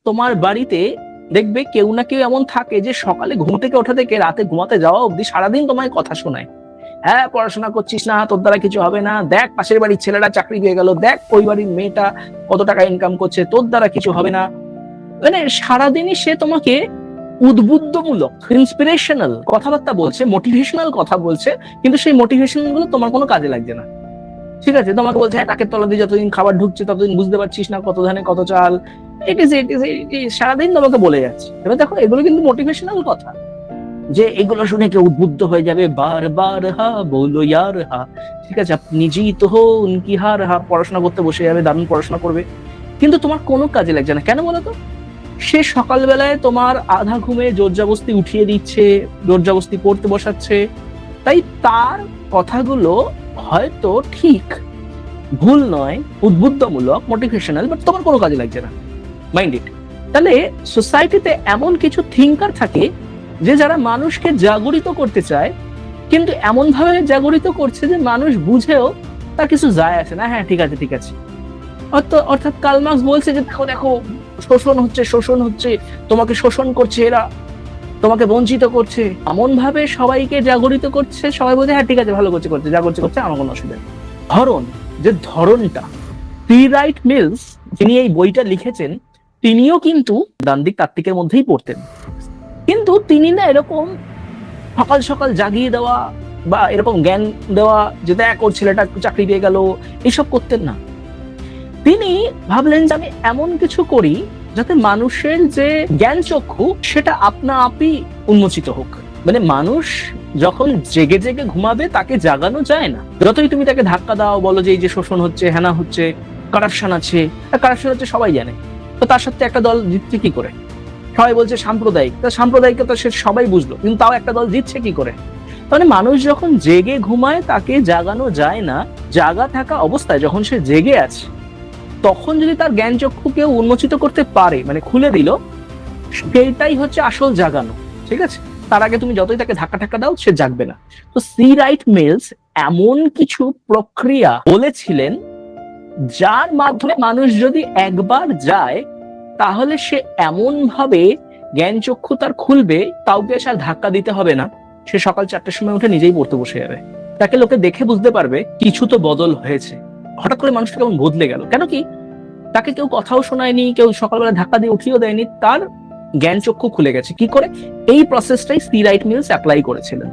তোমার বাড়িতে দেখবে কেউ না কেউ এমন থাকে যে সকালে ঘুম থেকে ওঠা থেকে রাতে ঘুমাতে যাওয়া অবধি সারাদিন তোমায় কথা শোনায়। হ্যাঁ, পড়াশোনা করছিস না, তোর দ্বারা কিছু হবে না, দেখ পাশের বাড়ির ছেলেরা চাকরি পেয়ে গেল, দেখ ওই বাড়ির মেয়েটা কত টাকা ইনকাম করছে, তোর দ্বারা কিছু হবে না। মানে সারাদিনই সে তোমাকে উদ্বুদ্ধমূলক ইন্সপিরেশনাল কথাবার্তা বলছে, মোটিভেশনাল কথা বলছে, কিন্তু সেই মোটিভেশন গুলো তোমার কোনো কাজে লাগছে না। ঠিক আছে, তোমাকে বলছে হ্যাঁ টাকের তলা দিয়ে যতদিন খাবার ঢুকছে ততদিন বুঝতে পারছিস না কত ধানে কত চাল, সারাদিন তোমাকে বলে যাচ্ছে। এবার দেখো এগুলো কিন্তু মোটিভেশনাল কথা, যে এগুলো শুনে কেউ উদ্বুদ্ধ হয়ে যাবে, বারবার হা বলো ইয়ার হা, ঠিক আছে আপনি জিত হো উনকি হার হা, পড়াশোনা করতে বসে যাবে, দারুণ পড়াশোনা করবে, কিন্তু তোমার কোনো কাজে লাগছে না। কেন বলো তো? সে সকালবেলায় তোমার আধা ঘুমে জোর জবস্তি উঠিয়ে দিচ্ছে, জোর জবস্তি পড়তে বসাচ্ছে, তাই তার কথাগুলো হয়তো ঠিক, ভুল নয়, উদ্বুদ্ধমূলক, মোটিভেশনাল, বাট তোমার কোনো কাজে লাগছে না। Mind it. তাহলে সোসাইটিতে এমন কিছু থিঙ্কার থাকে যে যারা মানুষকে জাগরিত করতে চায়, কিন্তু এমন ভাবে জাগরিত করছে যে মানুষ বুঝেও তার কিছু যায় আসে না। হ্যাঁ ঠিক আছে ঠিক আছে, অর্থাৎ কার্ল মার্কস বলছে যে দেখো দেখো শোষণ হচ্ছে, শোষণ হচ্ছে, তোমাকে শোষণ করছে এরা, তোমাকে বঞ্চিত করছে, এমন ভাবে সবাইকে জাগরিত করছে, সবাই বলছে হ্যাঁ ঠিক আছে ভালো করছে, করছে যা করছে করছে, আমার কোনো অসুবিধা নেই। ধরন, যে ধরনটা, সি রাইট মিলস যিনি এই বইটা লিখেছেন তিনিও কিন্তু দান্দিক তাত্ত্বিকের মধ্যেই পড়তেন, কিন্তু তিনি না এরকম সকাল সকাল জাগিয়ে দেওয়া বা এরকম জ্ঞান দেওয়া যে দেখ ওর ছেলেটা চাকরি পেয়ে গেল, এইসব করতেন না। তিনি ভাবলেন যে আমি এমন কিছু করি যাতে মানুষের যে জ্ঞান চক্ষু সেটা আপনা আপই উন্মোচিত হোক। মানে মানুষ যখন জেগে জেগে ঘুমাবে তাকে জাগানো যায় না, যতই তুমি তাকে ধাক্কা দাও, বলো যে এই যে শোষণ হচ্ছে, হেনা হচ্ছে, কারাপশন আছে, কারাপশন হচ্ছে সবাই জানে, তো তার সাথে একটা দল জিতছে কি করে? সবাই বলছে সাম্প্রদায়িক, তা সাম্প্রদায়িকতা সে সবাই বুঝলো, কিন্তু তাও একটা দল জিতছে কি করে? মানে মানুষ যখন জেগে ঘুমায় তাকে জাগানো যায় না, জাগা থাকা অবস্থায় যখন সে জেগে আছে তখন যদি তার জ্ঞান চক্ষু কেউ উন্মোচিত করতে পারে, মানে খুলে দিল, সেইটাই হচ্ছে আসল জাগানো। ঠিক আছে, তার আগে তুমি যতই তাকে ধাক্কা ধাক্কা দাও সে জাগবে না। তো সি রাইট মিলস এমন কিছু প্রক্রিয়া বলেছিলেন যার মাধ্যমে মানুষ যদি একবার যায় তাহলে সে এমন ভাবে জ্ঞান চক্ষু তার খুলবে, কাউকে সে আর ধাক্কা দিতে হবে না, সে সকাল 4টার সময় উঠে নিজেই পড়তে বসে যাবে। তাকে লোকে দেখে বুঝতে পারবে কিছু তো বদল হয়েছে, হঠাৎ করে মানুষটা কেমন বদলে গেল। কেন কি? তাকে কেউ কথাও শোনায়নি, কেউ সকালবেলা ধাক্কা দিয়ে উঠিয়েও দেয়নি, তার জ্ঞান চক্ষু খুলে গেছে। কি করে? এই প্রসেসটাই সি রাইট মিলস অ্যাপ্লাই করেছিলেন।